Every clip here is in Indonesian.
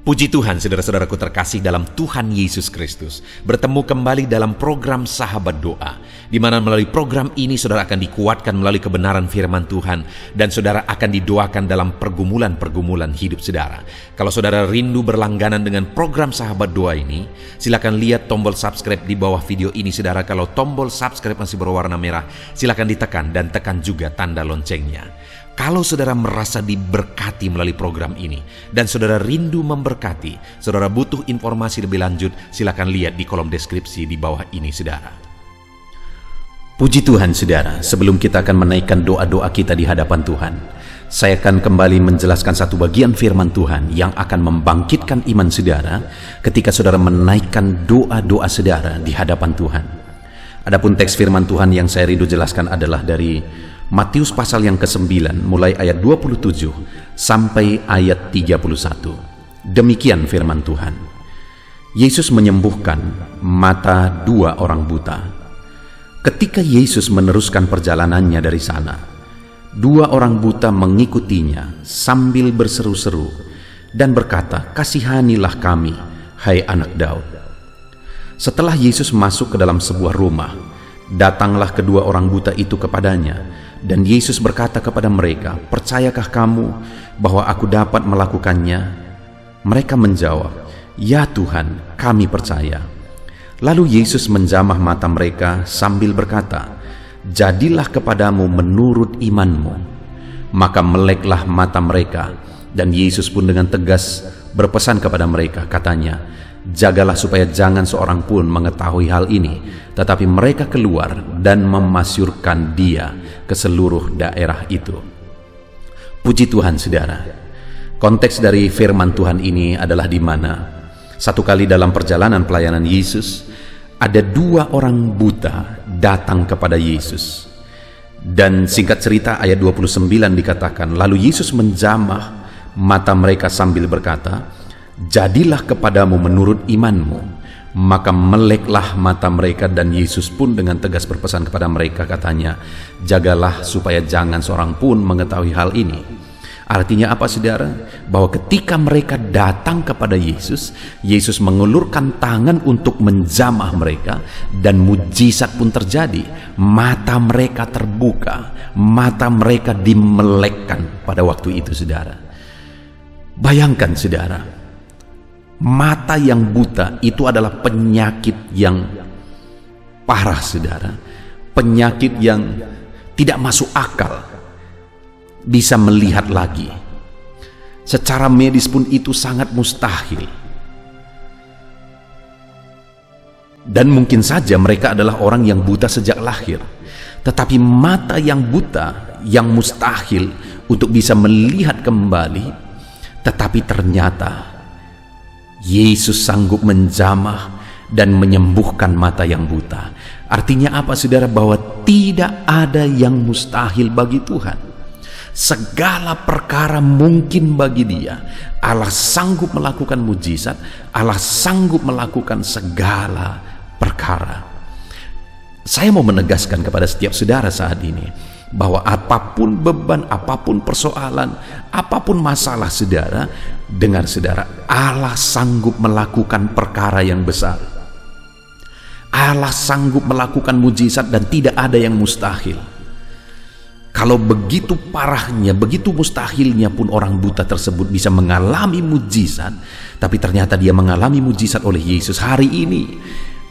Puji Tuhan, saudara-saudaraku terkasih dalam Tuhan Yesus Kristus. Bertemu kembali dalam program Sahabat Doa, di mana melalui program ini saudara akan dikuatkan melalui kebenaran firman Tuhan, dan saudara akan didoakan dalam pergumulan-pergumulan hidup saudara. Kalau saudara rindu berlangganan dengan program Sahabat Doa ini, silakan lihat tombol subscribe di bawah video ini saudara. Kalau tombol subscribe masih berwarna merah, silakan ditekan dan tekan juga tanda loncengnya. Kalau saudara merasa diberkati melalui program ini dan saudara rindu memberkati, saudara butuh informasi lebih lanjut, silakan lihat di kolom deskripsi di bawah ini saudara. Puji Tuhan saudara, sebelum kita akan menaikkan doa-doa kita di hadapan Tuhan, saya akan kembali menjelaskan satu bagian firman Tuhan yang akan membangkitkan iman saudara ketika saudara menaikkan doa-doa saudara di hadapan Tuhan. Adapun teks firman Tuhan yang saya rindu jelaskan adalah dari Matius pasal yang ke-9 mulai ayat 27 sampai ayat 31. Demikian firman Tuhan. Yesus menyembuhkan mata dua orang buta. Ketika Yesus meneruskan perjalanannya dari sana, dua orang buta mengikutinya sambil berseru-seru dan berkata, "Kasihanilah kami, hai anak Daud." Setelah Yesus masuk ke dalam sebuah rumah, datanglah kedua orang buta itu kepadanya. Dan Yesus berkata kepada mereka, "Percayakah kamu bahwa aku dapat melakukannya?" Mereka menjawab, "Ya Tuhan, kami percaya." Lalu Yesus menjamah mata mereka sambil berkata, "Jadilah kepadamu menurut imanmu." Maka meleklah mata mereka, dan Yesus pun dengan tegas berpesan kepada mereka, katanya, "Jagalah supaya jangan seorang pun mengetahui hal ini." Tetapi mereka keluar dan memasyurkan dia ke seluruh daerah itu. Puji Tuhan saudara. Konteks dari firman Tuhan ini adalah di mana satu kali dalam perjalanan pelayanan Yesus, ada dua orang buta datang kepada Yesus. Dan singkat cerita ayat 29 dikatakan, lalu Yesus menjamah mata mereka sambil berkata, "Jadilah kepadamu menurut imanmu." Maka meleklah mata mereka, dan Yesus pun dengan tegas berpesan kepada mereka, katanya, "Jagalah supaya jangan seorang pun mengetahui hal ini." Artinya apa saudara? Bahwa ketika mereka datang kepada Yesus, Yesus mengulurkan tangan untuk menjamah mereka, dan mujizat pun terjadi. Mata mereka terbuka, mata mereka dimelekkan pada waktu itu saudara. Bayangkan saudara, mata yang buta itu adalah penyakit yang parah saudara. Penyakit yang tidak masuk akal bisa melihat lagi. Secara medis pun itu sangat mustahil. Dan mungkin saja mereka adalah orang yang buta sejak lahir. Tetapi mata yang buta, yang mustahil untuk bisa melihat kembali, tetapi ternyata Yesus sanggup menjamah dan menyembuhkan mata yang buta. Artinya apa saudara? Bahwa tidak ada yang mustahil bagi Tuhan. Segala perkara mungkin bagi Dia. Allah sanggup melakukan mujizat, Allah sanggup melakukan segala perkara. Saya mau menegaskan kepada setiap saudara saat ini, bahwa apapun beban, apapun persoalan, apapun masalah saudara, dengar saudara, Allah sanggup melakukan perkara yang besar. Allah sanggup melakukan mujizat dan tidak ada yang mustahil. Kalau begitu parahnya, begitu mustahilnya pun orang buta tersebut bisa mengalami mujizat, tapi ternyata dia mengalami mujizat oleh Yesus hari ini.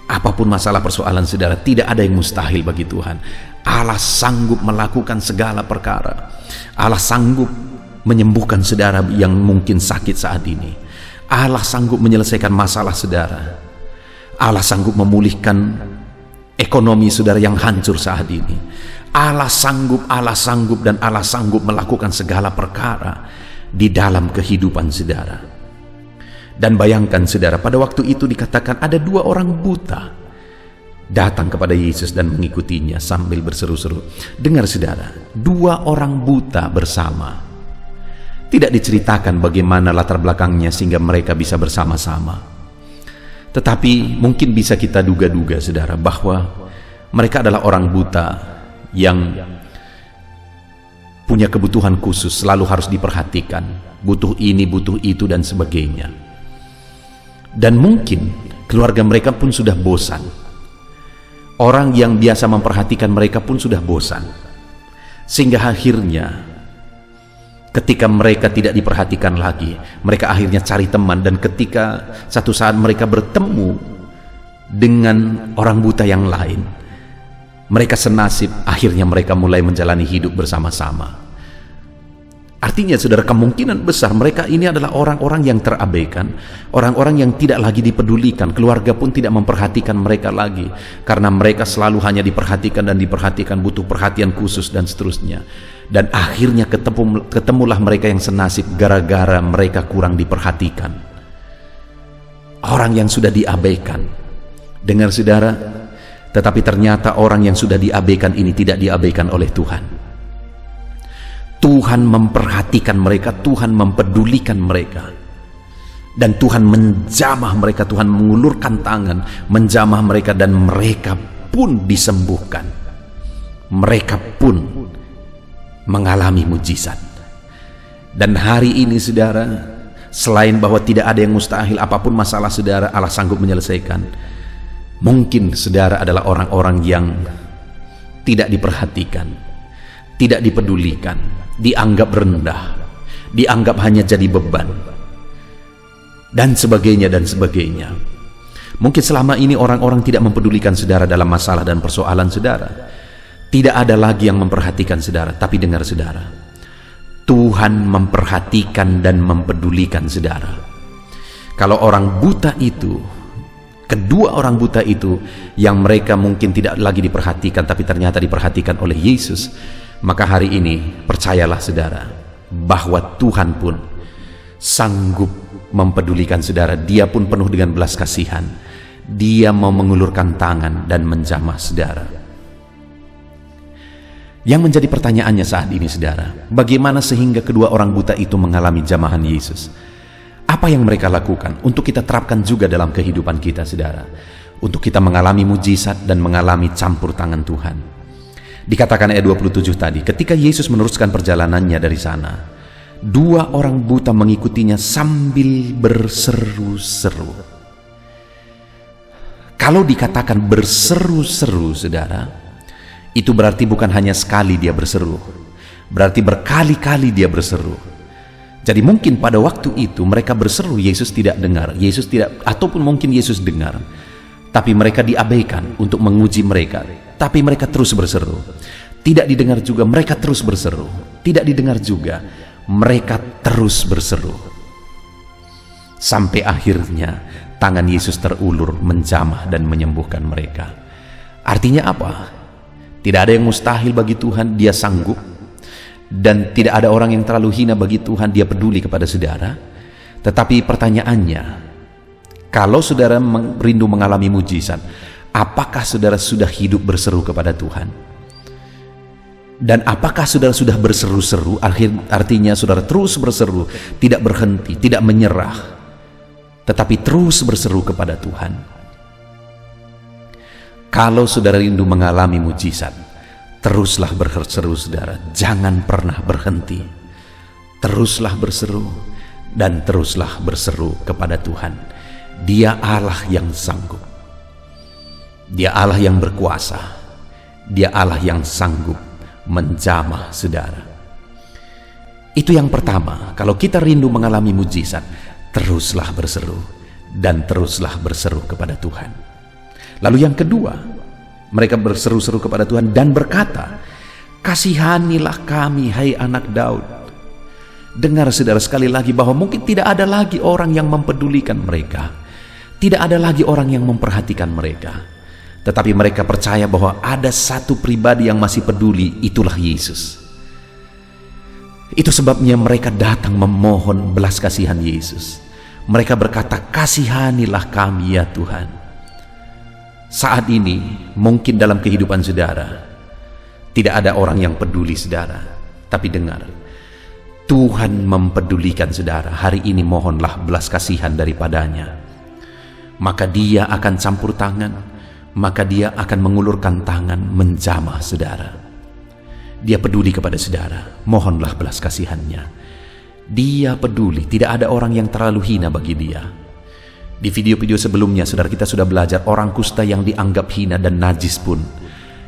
Apapun masalah persoalan saudara, tidak ada yang mustahil bagi Tuhan. Allah sanggup melakukan segala perkara. Allah sanggup menyembuhkan saudara yang mungkin sakit saat ini. Allah sanggup menyelesaikan masalah saudara. Allah sanggup memulihkan ekonomi saudara yang hancur saat ini. Allah sanggup, dan Allah sanggup melakukan segala perkara di dalam kehidupan saudara. Dan bayangkan saudara, pada waktu itu dikatakan ada dua orang buta datang kepada Yesus dan mengikutinya sambil berseru-seru. Dengar saudara, dua orang buta bersama. Tidak diceritakan bagaimana latar belakangnya sehingga mereka bisa bersama-sama. Tetapi mungkin bisa kita duga-duga saudara, bahwa mereka adalah orang buta yang punya kebutuhan khusus, selalu harus diperhatikan. Butuh ini, butuh itu, dan sebagainya. Dan mungkin keluarga mereka pun sudah bosan. Orang yang biasa memperhatikan mereka pun sudah bosan. Sehingga akhirnya ketika mereka tidak diperhatikan lagi, mereka akhirnya cari teman. Dan ketika satu saat mereka bertemu dengan orang buta yang lain, mereka senasib, akhirnya mereka mulai menjalani hidup bersama-sama. Artinya saudara, kemungkinan besar mereka ini adalah orang-orang yang terabaikan, orang-orang yang tidak lagi dipedulikan. Keluarga pun tidak memperhatikan mereka lagi, karena mereka selalu hanya diperhatikan dan diperhatikan, butuh perhatian khusus dan seterusnya. Dan akhirnya ketemulah mereka yang senasib gara-gara mereka kurang diperhatikan. Orang yang sudah diabaikan. Dengar saudara, tetapi ternyata orang yang sudah diabaikan ini tidak diabaikan oleh Tuhan. Tuhan memperhatikan mereka, Tuhan mempedulikan mereka, dan Tuhan menjamah mereka. Tuhan mengulurkan tangan menjamah mereka, dan mereka pun disembuhkan. Mereka pun mengalami mujizat. Dan hari ini saudara, selain bahwa tidak ada yang mustahil, apapun masalah saudara, Allah sanggup menyelesaikan. Mungkin saudara adalah orang-orang yang tidak diperhatikan, tidak dipedulikan, dianggap rendah, dianggap hanya jadi beban, dan sebagainya dan sebagainya. Mungkin selama ini orang-orang tidak mempedulikan saudara dalam masalah dan persoalan saudara. Tidak ada lagi yang memperhatikan saudara. Tapi dengar saudara, Tuhan memperhatikan dan mempedulikan saudara. Kalau orang buta itu, kedua orang buta itu yang mereka mungkin tidak lagi diperhatikan, tapi ternyata diperhatikan oleh Yesus, maka hari ini percayalah saudara bahwa Tuhan pun sanggup mempedulikan saudara. Dia pun penuh dengan belas kasihan. Dia mau mengulurkan tangan dan menjamah saudara. Yang menjadi pertanyaannya saat ini saudara, bagaimana sehingga kedua orang buta itu mengalami jamahan Yesus? Apa yang mereka lakukan untuk kita terapkan juga dalam kehidupan kita saudara, untuk kita mengalami mujizat dan mengalami campur tangan Tuhan? Dikatakan ayat 27 tadi, ketika Yesus meneruskan perjalanannya dari sana, dua orang buta mengikutinya sambil berseru-seru. Kalau dikatakan berseru-seru saudara, itu berarti bukan hanya sekali dia berseru, berarti berkali-kali dia berseru. Jadi mungkin pada waktu itu mereka berseru, Yesus tidak dengar, Yesus tidak, ataupun mungkin Yesus dengar, tapi mereka diabaikan untuk menguji mereka. Tapi mereka terus berseru. Tidak didengar juga, mereka terus berseru. Tidak didengar juga, mereka terus berseru. Sampai akhirnya tangan Yesus terulur menjamah dan menyembuhkan mereka. Artinya apa? Tidak ada yang mustahil bagi Tuhan, Dia sanggup. Dan tidak ada orang yang terlalu hina bagi Tuhan, Dia peduli kepada saudara. Tetapi pertanyaannya, kalau saudara rindu mengalami mujizat, apakah saudara sudah hidup berseru kepada Tuhan? Dan apakah saudara sudah berseru-seru? Artinya saudara terus berseru, tidak berhenti, tidak menyerah, tetapi terus berseru kepada Tuhan. Kalau saudara rindu mengalami mujizat, teruslah berseru saudara, jangan pernah berhenti. Teruslah berseru dan teruslah berseru kepada Tuhan. Dia Allah yang sanggup. Dia Allah yang berkuasa. Dia Allah yang sanggup menjamah saudara. Itu yang pertama. Kalau kita rindu mengalami mujizat, teruslah berseru dan teruslah berseru kepada Tuhan. Lalu yang kedua, mereka berseru-seru kepada Tuhan dan berkata, kasihanilah kami hai anak Daud. Dengar saudara sekali lagi bahwa mungkin tidak ada lagi orang yang mempedulikan mereka, tidak ada lagi orang yang memperhatikan mereka, tetapi mereka percaya bahwa ada satu pribadi yang masih peduli, itulah Yesus. Itu sebabnya mereka datang memohon belas kasihan Yesus. Mereka berkata, kasihanilah kami ya Tuhan. Saat ini mungkin dalam kehidupan saudara tidak ada orang yang peduli saudara, tapi dengar, Tuhan mempedulikan saudara. Hari ini mohonlah belas kasihan daripadanya, maka Dia akan campur tangan, maka Dia akan mengulurkan tangan menjamah saudara. Dia peduli kepada saudara, mohonlah belas kasihannya. Dia peduli, tidak ada orang yang terlalu hina bagi Dia. Di video-video sebelumnya, saudara, kita sudah belajar orang kusta yang dianggap hina dan najis pun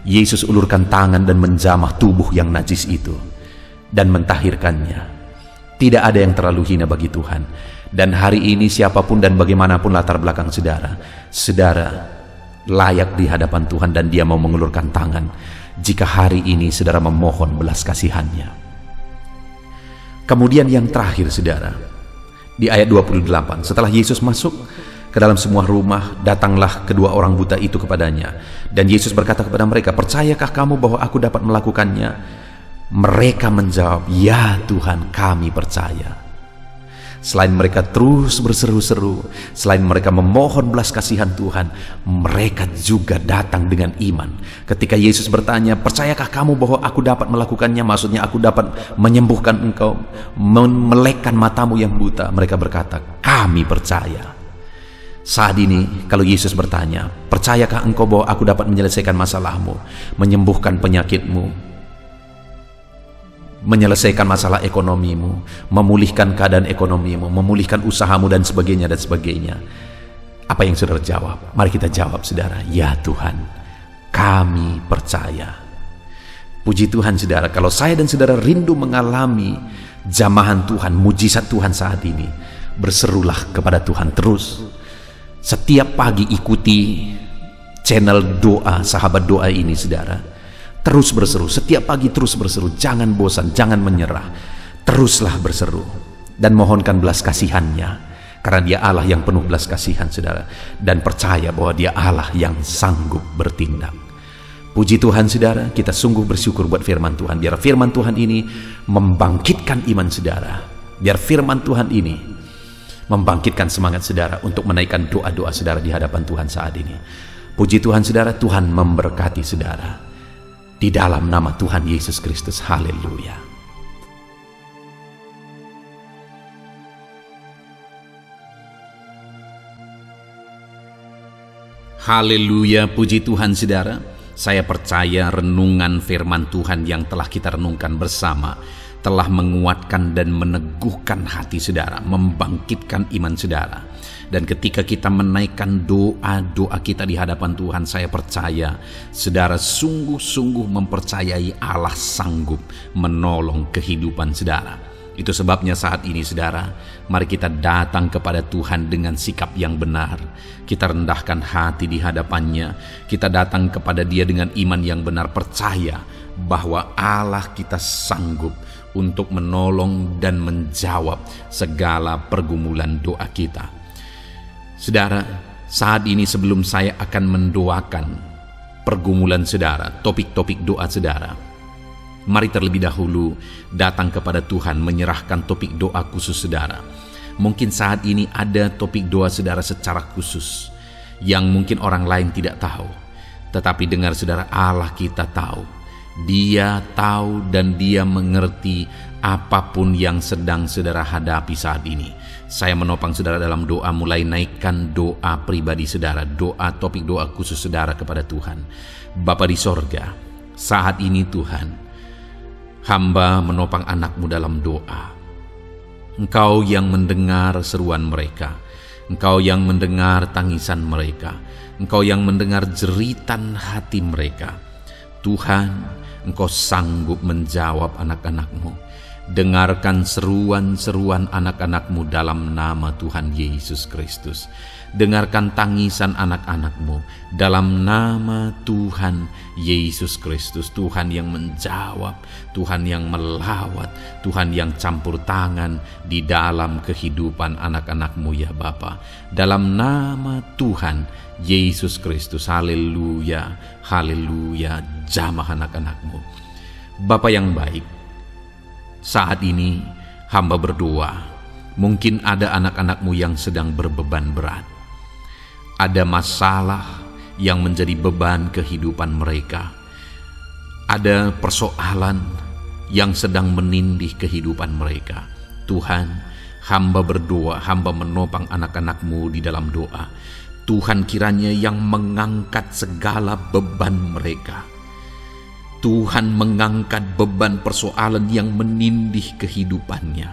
Yesus ulurkan tangan dan menjamah tubuh yang najis itu dan mentahirkannya. Tidak ada yang terlalu hina bagi Tuhan. Dan hari ini siapapun dan bagaimanapun latar belakang saudara, saudara layak di hadapan Tuhan dan Dia mau mengulurkan tangan jika hari ini saudara memohon belas kasihannya. Kemudian yang terakhir, saudara, di ayat 28, setelah Yesus masuk ke dalam semua rumah, datanglah kedua orang buta itu kepadanya. Dan Yesus berkata kepada mereka, "Percayakah kamu bahwa aku dapat melakukannya?" Mereka menjawab, "Ya Tuhan, kami percaya." Selain mereka terus berseru-seru, selain mereka memohon belas kasihan Tuhan, mereka juga datang dengan iman. Ketika Yesus bertanya, "Percayakah kamu bahwa aku dapat melakukannya?" Maksudnya aku dapat menyembuhkan engkau, memelekkan matamu yang buta. Mereka berkata, "Kami percaya." Saat ini kalau Yesus bertanya, "Percayakah engkau bahwa aku dapat menyelesaikan masalahmu, menyembuhkan penyakitmu, menyelesaikan masalah ekonomimu, memulihkan keadaan ekonomimu, memulihkan usahamu dan sebagainya dan sebagainya?" Apa yang saudara jawab? Mari kita jawab, saudara, "Ya Tuhan, kami percaya." Puji Tuhan, saudara, kalau saya dan saudara rindu mengalami jamahan Tuhan, mujizat Tuhan saat ini, berserulah kepada Tuhan terus. Setiap pagi ikuti channel doa, sahabat doa ini, saudara. Terus berseru, setiap pagi terus berseru, jangan bosan, jangan menyerah. Teruslah berseru dan mohonkan belas kasihannya, karena Dia Allah yang penuh belas kasihan, saudara. Dan percaya bahwa Dia Allah yang sanggup bertindak. Puji Tuhan, saudara, kita sungguh bersyukur buat firman Tuhan. Biar firman Tuhan ini membangkitkan iman saudara. Biar firman Tuhan ini membangkitkan semangat saudara untuk menaikkan doa-doa saudara di hadapan Tuhan saat ini. Puji Tuhan, saudara, Tuhan memberkati saudara. Di dalam nama Tuhan Yesus Kristus, haleluya. Haleluya, puji Tuhan, saudara. Saya percaya renungan firman Tuhan yang telah kita renungkan bersama telah menguatkan dan meneguhkan hati saudara, membangkitkan iman saudara. Dan ketika kita menaikkan doa-doa kita di hadapan Tuhan, saya percaya saudara sungguh-sungguh mempercayai Allah sanggup menolong kehidupan saudara. Itu sebabnya saat ini, saudara, mari kita datang kepada Tuhan dengan sikap yang benar. Kita rendahkan hati di hadapannya. Kita datang kepada Dia dengan iman yang benar, percaya bahwa Allah kita sanggup untuk menolong dan menjawab segala pergumulan doa kita. Saudara, saat ini sebelum saya akan mendoakan pergumulan saudara, topik-topik doa saudara, mari terlebih dahulu datang kepada Tuhan menyerahkan topik doa khusus saudara. Mungkin saat ini ada topik doa saudara secara khusus yang mungkin orang lain tidak tahu. Tetapi dengar saudara, Allah kita tahu. Dia tahu dan Dia mengerti apapun yang sedang saudara hadapi saat ini. Saya menopang saudara dalam doa, mulai naikkan doa pribadi saudara, doa topik doa khusus saudara kepada Tuhan. Bapa di sorga, saat ini Tuhan, hamba menopang anak-Mu dalam doa. Engkau yang mendengar seruan mereka, Engkau yang mendengar tangisan mereka, Engkau yang mendengar jeritan hati mereka. Tuhan, Engkau sanggup menjawab anak-anak-Mu. Dengarkan seruan-seruan anak-anak-Mu dalam nama Tuhan Yesus Kristus. Dengarkan tangisan anak-anak-Mu dalam nama Tuhan Yesus Kristus. Tuhan yang menjawab, Tuhan yang melawat, Tuhan yang campur tangan di dalam kehidupan anak-anak-Mu ya Bapa. Dalam nama Tuhan Yesus Kristus, haleluya, haleluya, jamah anak-anak-Mu. Bapa yang baik, saat ini hamba berdoa, mungkin ada anak-anak-Mu yang sedang berbeban berat. Ada masalah yang menjadi beban kehidupan mereka. Ada persoalan yang sedang menindih kehidupan mereka. Tuhan, hamba berdoa, hamba menopang anak-anak-Mu di dalam doa. Tuhan kiranya yang mengangkat segala beban mereka. Tuhan mengangkat beban persoalan yang menindih kehidupannya.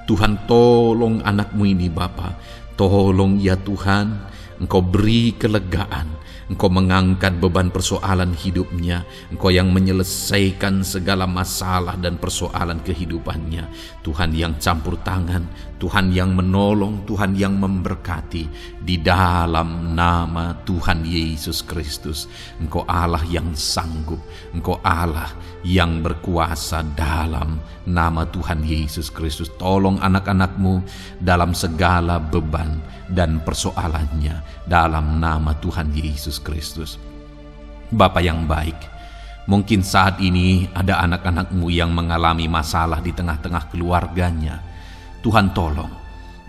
Tuhan tolong anak-Mu ini Bapa. Tolong ya Tuhan, Engkau beri kelegaan, Engkau mengangkat beban persoalan hidupnya, Engkau yang menyelesaikan segala masalah dan persoalan kehidupannya. Tuhan yang campur tangan, Tuhan yang menolong, Tuhan yang memberkati. Di dalam nama Tuhan Yesus Kristus, Engkau Allah yang sanggup, Engkau Allah yang berkuasa. Dalam nama Tuhan Yesus Kristus, tolong anak-anak-Mu dalam segala beban dan persoalannya, dalam nama Tuhan Yesus Kristus. Bapa yang baik, mungkin saat ini ada anak-anak-Mu yang mengalami masalah di tengah-tengah keluarganya. Tuhan tolong,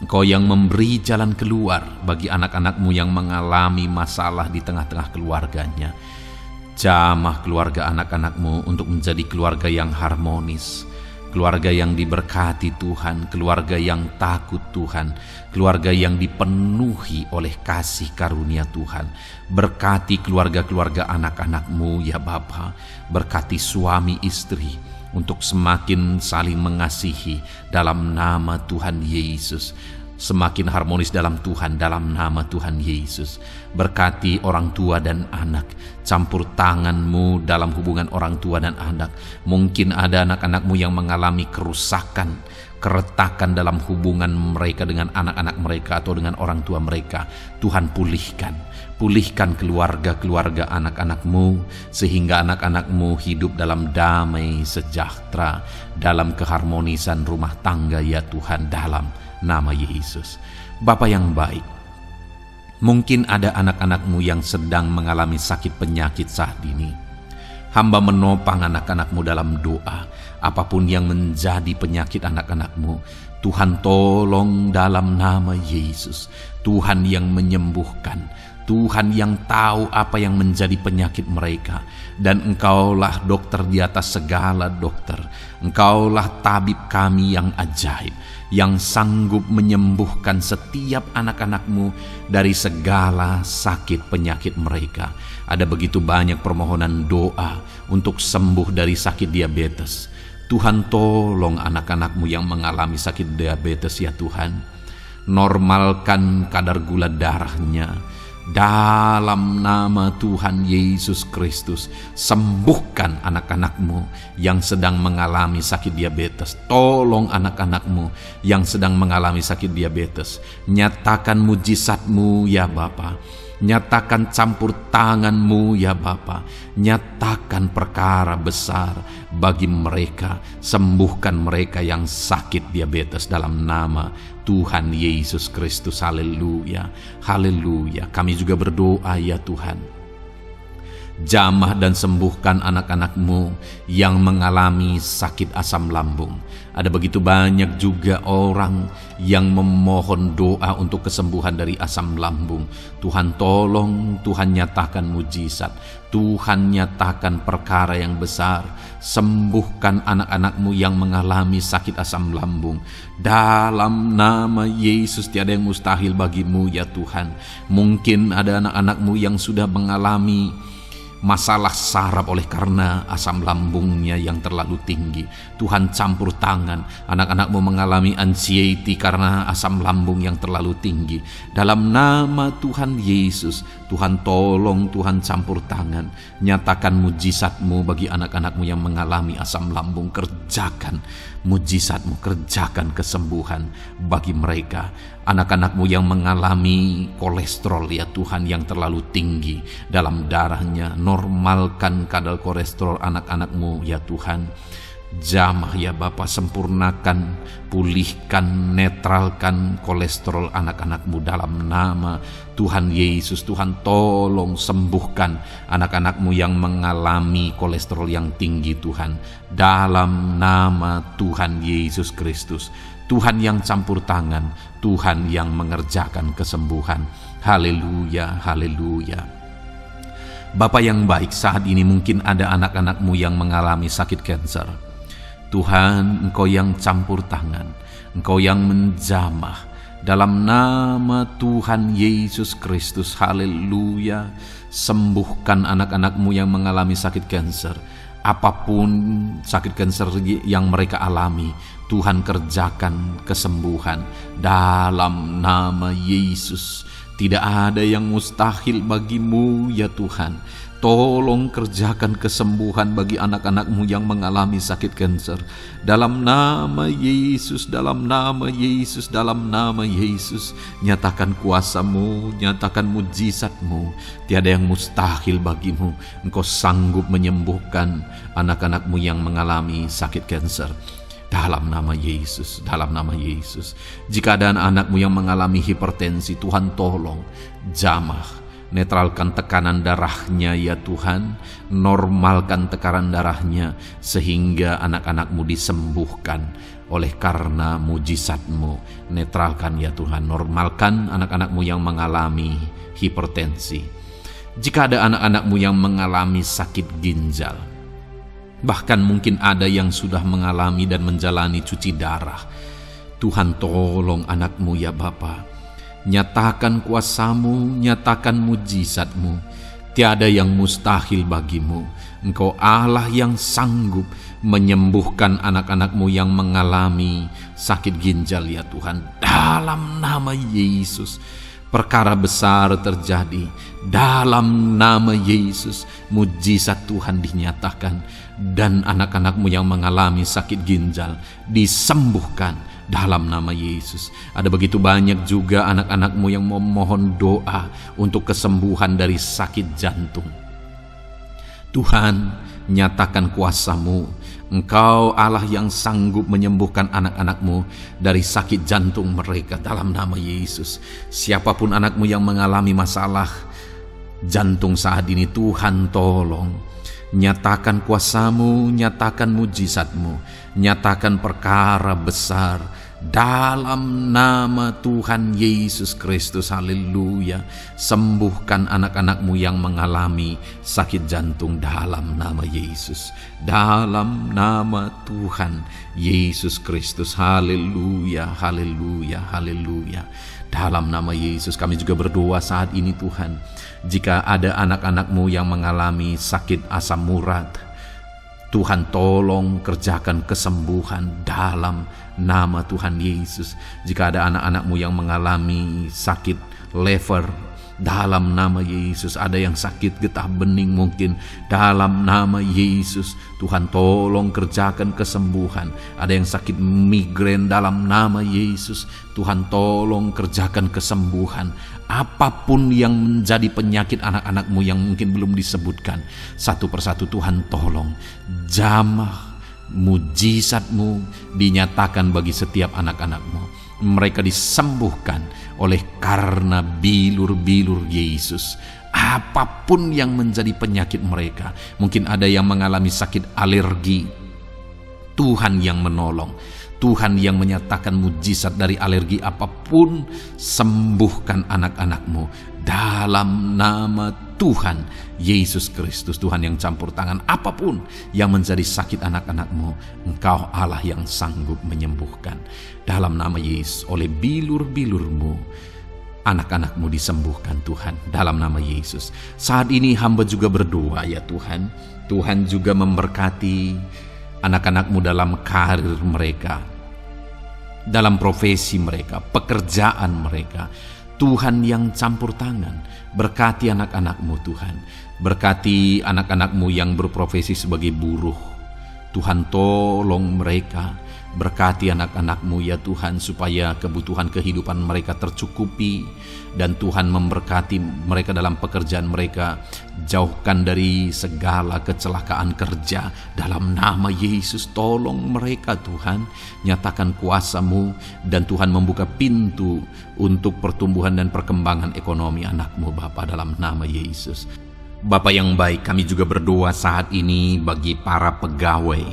Engkau yang memberi jalan keluar bagi anak-anak-Mu yang mengalami masalah di tengah-tengah keluarganya. Jamah keluarga anak-anak-Mu untuk menjadi keluarga yang harmonis, keluarga yang diberkati Tuhan, keluarga yang takut Tuhan, keluarga yang dipenuhi oleh kasih karunia Tuhan. Berkati keluarga-keluarga anak-anak-Mu ya Bapa, berkati suami istri untuk semakin saling mengasihi dalam nama Tuhan Yesus, semakin harmonis dalam Tuhan, dalam nama Tuhan Yesus. Berkati orang tua dan anak, campur tangan-Mu dalam hubungan orang tua dan anak. Mungkin ada anak-anak-Mu yang mengalami kerusakan, keretakan dalam hubungan mereka dengan anak-anak mereka atau dengan orang tua mereka. Tuhan pulihkan keluarga-keluarga anak-anak-Mu, sehingga anak-anak-Mu hidup dalam damai sejahtera, dalam keharmonisan rumah tangga ya Tuhan, dalam nama Yesus. Bapa yang baik, mungkin ada anak-anak-Mu yang sedang mengalami sakit penyakit saat ini. Hamba menopang anak-anak-Mu dalam doa. Apapun yang menjadi penyakit anak-anak-Mu, Tuhan tolong dalam nama Yesus. Tuhan yang menyembuhkan, Tuhan yang tahu apa yang menjadi penyakit mereka. Dan Engkaulah dokter di atas segala dokter. Engkaulah tabib kami yang ajaib, yang sanggup menyembuhkan setiap anak-anak-Mu dari segala sakit penyakit mereka. Ada begitu banyak permohonan doa untuk sembuh dari sakit diabetes. Tuhan tolong anak-anak-Mu yang mengalami sakit diabetes ya Tuhan. Normalkan kadar gula darahnya. Dalam nama Tuhan Yesus Kristus, sembuhkan anak-anak-Mu yang sedang mengalami sakit diabetes. Tolong anak-anak-Mu yang sedang mengalami sakit diabetes. Nyatakan mujizat-Mu ya Bapa. Nyatakan campur tangan-Mu ya Bapa. Nyatakan perkara besar bagi mereka. Sembuhkan mereka yang sakit diabetes dalam nama Tuhan Yesus Kristus. Haleluya, haleluya. Kami juga berdoa ya Tuhan, jamah dan sembuhkan anak-anak-Mu yang mengalami sakit asam lambung. Ada begitu banyak juga orang yang memohon doa untuk kesembuhan dari asam lambung. Tuhan tolong, Tuhan nyatakan mujizat, Tuhan nyatakan perkara yang besar. Sembuhkan anak-anak-Mu yang mengalami sakit asam lambung. Dalam nama Yesus, tiada yang mustahil bagi-Mu ya Tuhan. Mungkin ada anak-anak-Mu yang sudah mengalami masalah saraf oleh karena asam lambungnya yang terlalu tinggi. Tuhan campur tangan. Anak-anak-Mu mengalami anxiety karena asam lambung yang terlalu tinggi. Dalam nama Tuhan Yesus, Tuhan tolong, Tuhan campur tangan. Nyatakan mujizat-Mu bagi anak-anak-Mu yang mengalami asam lambung. Kerjakan mujizat-Mu, kerjakan kesembuhan bagi mereka. Anak-anak-Mu yang mengalami kolesterol ya Tuhan yang terlalu tinggi dalam darahnya, normalkan kadar kolesterol anak-anak-Mu ya Tuhan. Jamah ya Bapa, sempurnakan, pulihkan, netralkan kolesterol anak-anak-Mu dalam nama Tuhan Yesus. Tuhan tolong sembuhkan anak-anak-Mu yang mengalami kolesterol yang tinggi Tuhan, dalam nama Tuhan Yesus Kristus. Tuhan yang campur tangan, Tuhan yang mengerjakan kesembuhan. Haleluya, haleluya. Bapa yang baik, saat ini mungkin ada anak-anak-Mu yang mengalami sakit kanker. Tuhan, Engkau yang campur tangan, Engkau yang menjamah. Dalam nama Tuhan Yesus Kristus, haleluya. Sembuhkan anak-anak-Mu yang mengalami sakit kanker. apapun sakit kanker yang mereka alami, Tuhan kerjakan kesembuhan dalam nama Yesus. Tidak ada yang mustahil bagimu ya Tuhan. Tolong kerjakan kesembuhan bagi anak-anak-Mu yang mengalami sakit kanker. Dalam nama Yesus, dalam nama Yesus, dalam nama Yesus. Nyatakan kuasa-Mu, nyatakan mujizat-Mu. Tiada yang mustahil bagimu. Engkau sanggup menyembuhkan anak-anak-Mu yang mengalami sakit kanker. Dalam nama Yesus, dalam nama Yesus. Jika ada anak-anak-Mu yang mengalami hipertensi, Tuhan tolong jamah, netralkan tekanan darahnya ya Tuhan, normalkan tekanan darahnya sehingga anak-anak-Mu disembuhkan oleh karena mujizat-Mu. Netralkan ya Tuhan, normalkan anak-anak-Mu yang mengalami hipertensi. Jika ada anak-anak-Mu yang mengalami sakit ginjal, bahkan mungkin ada yang sudah mengalami dan menjalani cuci darah, Tuhan tolong anak-Mu ya Bapa. Nyatakan kuasa-Mu, nyatakan mujizat-Mu. Tiada yang mustahil bagimu. Engkau Allah yang sanggup menyembuhkan anak-anak-Mu yang mengalami sakit ginjal ya Tuhan. Dalam nama Yesus, perkara besar terjadi. Dalam nama Yesus, mujizat Tuhan dinyatakan. Dan anak-anak-Mu yang mengalami sakit ginjal disembuhkan dalam nama Yesus. Ada begitu banyak juga anak-anak-Mu yang memohon doa untuk kesembuhan dari sakit jantung. Tuhan, nyatakan kuasa-Mu. Engkau Allah yang sanggup menyembuhkan anak-anak-Mu dari sakit jantung mereka dalam nama Yesus. Siapapun anak-Mu yang mengalami masalah jantung saat ini, Tuhan tolong. Nyatakan kuasa-Mu, nyatakan mujizat-Mu, nyatakan perkara besar dalam nama Tuhan Yesus Kristus. Haleluya. Sembuhkan anak-anak-Mu yang mengalami sakit jantung dalam nama Yesus, dalam nama Tuhan Yesus Kristus. Haleluya, haleluya, haleluya. Dalam nama Yesus kami juga berdoa saat ini Tuhan. Jika ada anak-anak-Mu yang mengalami sakit asam urat, Tuhan tolong kerjakan kesembuhan dalam nama Tuhan Yesus. Jika ada anak-anak-Mu yang mengalami sakit liver, dalam nama Yesus. Ada yang sakit getah bening mungkin, dalam nama Yesus Tuhan tolong kerjakan kesembuhan. Ada yang sakit migrain, dalam nama Yesus Tuhan tolong kerjakan kesembuhan. Apapun yang menjadi penyakit anak-anak-Mu yang mungkin belum disebutkan, satu persatu Tuhan tolong jamah mujizat-Mu dinyatakan bagi setiap anak-anak-Mu. Mereka disembuhkan oleh karena bilur-bilur Yesus. Apapun yang menjadi penyakit mereka, mungkin ada yang mengalami sakit alergi, Tuhan yang menolong, Tuhan yang menyatakan mujizat dari alergi apapun. Sembuhkan anak-anak-Mu dalam nama Tuhan Yesus Kristus. Tuhan yang campur tangan apapun yang menjadi sakit anak-anak-Mu, Engkau Allah yang sanggup menyembuhkan. Dalam nama Yesus, oleh bilur-bilur-Mu anak-anak-Mu disembuhkan Tuhan, dalam nama Yesus. Saat ini hamba juga berdoa ya Tuhan, Tuhan juga memberkati anak-anak-Mu dalam karir mereka, dalam profesi mereka, pekerjaan mereka. Tuhan yang campur tangan, berkati anak-anak-Mu Tuhan. Berkati anak-anak-Mu yang berprofesi sebagai buruh, Tuhan tolong mereka. Berkati anak-anak-Mu ya Tuhan, supaya kebutuhan kehidupan mereka tercukupi. Dan Tuhan memberkati mereka dalam pekerjaan mereka. Jauhkan dari segala kecelakaan kerja dalam nama Yesus. Tolong mereka Tuhan, nyatakan kuasa-Mu. Dan Tuhan membuka pintu untuk pertumbuhan dan perkembangan ekonomi anak-Mu Bapa, dalam nama Yesus. Bapa yang baik, kami juga berdoa saat ini bagi para pegawai,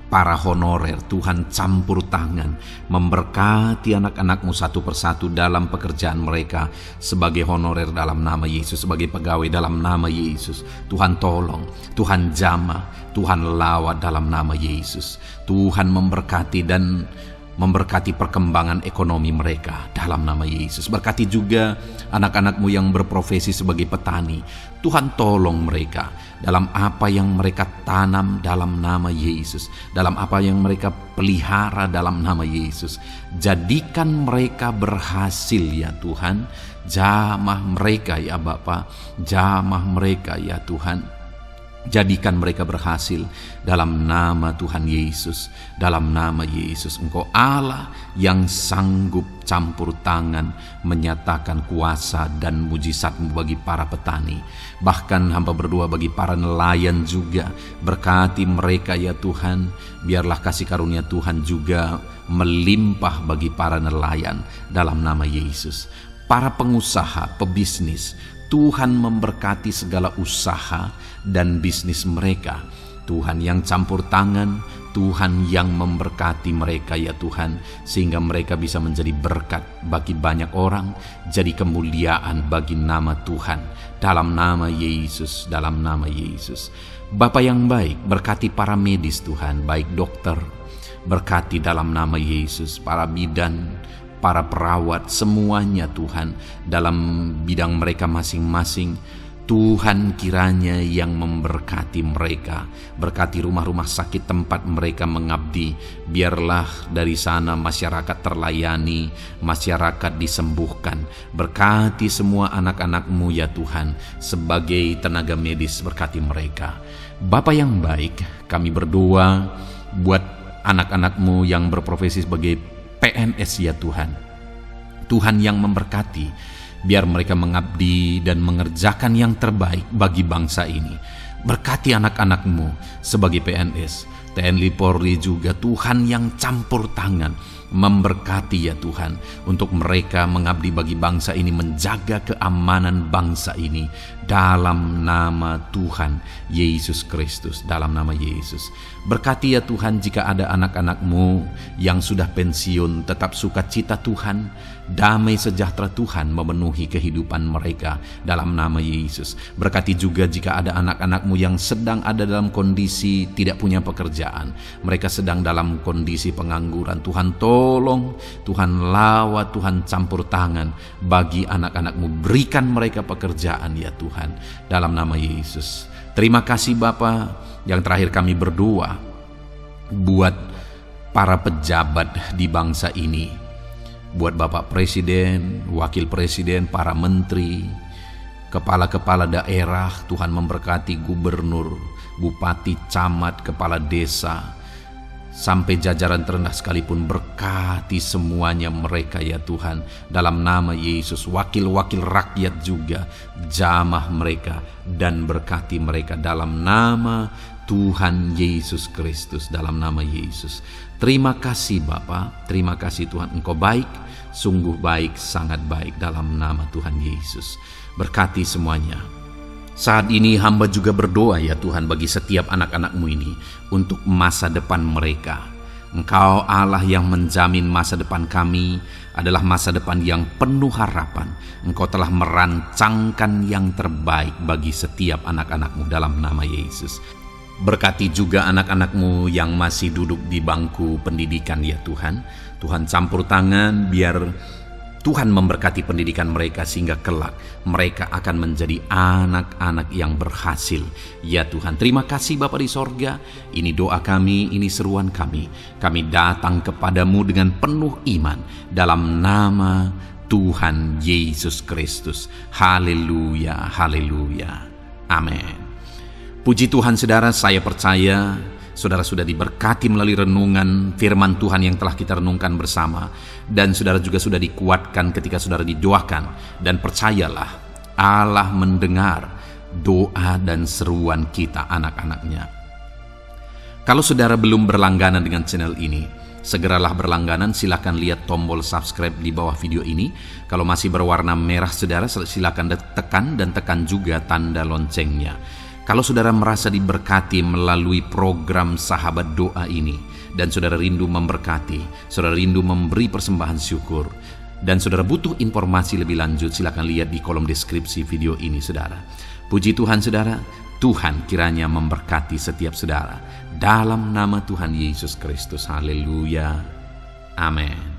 para honorer. Tuhan campur tangan, memberkati anak-anak-Mu satu persatu dalam pekerjaan mereka sebagai honorer dalam nama Yesus, sebagai pegawai dalam nama Yesus. Tuhan tolong, Tuhan jamah, Tuhan lawat dalam nama Yesus. Tuhan memberkati dan memberkati perkembangan ekonomi mereka dalam nama Yesus. Berkati juga anak-anak-Mu yang berprofesi sebagai petani. Tuhan, tolong mereka dalam apa yang mereka tanam dalam nama Yesus, dalam apa yang mereka pelihara dalam nama Yesus. Jadikan mereka berhasil ya Tuhan. Jamah mereka ya Bapa, jamah mereka ya Tuhan. Jadikan mereka berhasil dalam nama Tuhan Yesus. Dalam nama Yesus, Engkau Allah yang sanggup campur tangan menyatakan kuasa dan mujizat-Mu bagi para petani. Bahkan hamba berdoa bagi para nelayan juga. Berkati mereka ya Tuhan. Biarlah kasih karunia Tuhan juga melimpah bagi para nelayan dalam nama Yesus. Para pengusaha, pebisnis, Tuhan memberkati segala usaha dan bisnis mereka. Tuhan yang campur tangan, Tuhan yang memberkati mereka ya Tuhan, sehingga mereka bisa menjadi berkat bagi banyak orang, jadi kemuliaan bagi nama Tuhan. Dalam nama Yesus, dalam nama Yesus. Bapa yang baik, berkati para medis Tuhan, baik dokter, berkati dalam nama Yesus, para bidan, para perawat, semuanya Tuhan, dalam bidang mereka masing-masing. Tuhan kiranya yang memberkati mereka. Berkati rumah-rumah sakit tempat mereka mengabdi. Biarlah dari sana masyarakat terlayani, masyarakat disembuhkan. Berkati semua anak-anak-Mu ya Tuhan, sebagai tenaga medis, berkati mereka. Bapa yang baik, kami berdoa buat anak-anak-Mu yang berprofesi sebagai PNS ya Tuhan. Tuhan yang memberkati, biar mereka mengabdi dan mengerjakan yang terbaik bagi bangsa ini. Berkati anak-anak-Mu sebagai PNS, TNI Polri juga, Tuhan yang campur tangan memberkati ya Tuhan, untuk mereka mengabdi bagi bangsa ini, menjaga keamanan bangsa ini dalam nama Tuhan Yesus Kristus, dalam nama Yesus. Berkati ya Tuhan, jika ada anak-anak-Mu yang sudah pensiun, tetap sukacita Tuhan, damai sejahtera Tuhan memenuhi kehidupan mereka dalam nama Yesus. Berkati juga jika ada anak-anak-Mu yang sedang ada dalam kondisi tidak punya pekerjaan, mereka sedang dalam kondisi pengangguran. Tuhan tolong, Tuhan lawat, Tuhan campur tangan bagi anak-anak-Mu, berikan mereka pekerjaan ya Tuhan, dalam nama Yesus. Terima kasih Bapa. Yang terakhir kami berdoa buat para pejabat di bangsa ini, buat Bapak Presiden, Wakil Presiden, para menteri, kepala-kepala daerah. Tuhan memberkati gubernur, bupati, camat, kepala desa, sampai jajaran terendah sekalipun. Berkati semuanya mereka ya Tuhan, dalam nama Yesus. Wakil-wakil rakyat juga, jamah mereka dan berkati mereka dalam nama Tuhan Yesus Kristus, dalam nama Yesus. Terima kasih Bapa, terima kasih Tuhan, Engkau baik, sungguh baik, sangat baik, dalam nama Tuhan Yesus. Berkati semuanya. Saat ini hamba juga berdoa ya Tuhan bagi setiap anak-anak-Mu ini, untuk masa depan mereka. Engkau Allah yang menjamin masa depan kami adalah masa depan yang penuh harapan. Engkau telah merancangkan yang terbaik bagi setiap anak-anak-Mu dalam nama Yesus. Berkati juga anak-anak-Mu yang masih duduk di bangku pendidikan ya Tuhan. Tuhan campur tangan, biar Tuhan memberkati pendidikan mereka sehingga kelak mereka akan menjadi anak-anak yang berhasil. Ya Tuhan, terima kasih Bapa di sorga. Ini doa kami, ini seruan kami. Kami datang kepadamu dengan penuh iman dalam nama Tuhan Yesus Kristus. Haleluya, haleluya. Amin. Puji Tuhan saudara, saya percaya saudara sudah diberkati melalui renungan firman Tuhan yang telah kita renungkan bersama. Dan saudara juga sudah dikuatkan ketika saudara didoakan. Dan percayalah, Allah mendengar doa dan seruan kita anak-anaknya. Kalau saudara belum berlangganan dengan channel ini, segeralah berlangganan. Silakan lihat tombol subscribe di bawah video ini. Kalau masih berwarna merah saudara, silakan tekan dan tekan juga tanda loncengnya. Kalau saudara merasa diberkati melalui program Sahabat Doa ini, dan saudara rindu memberkati, saudara rindu memberi persembahan syukur, dan saudara butuh informasi lebih lanjut, silakan lihat di kolom deskripsi video ini saudara. Puji Tuhan saudara, Tuhan kiranya memberkati setiap saudara. Dalam nama Tuhan Yesus Kristus, haleluya. Amin.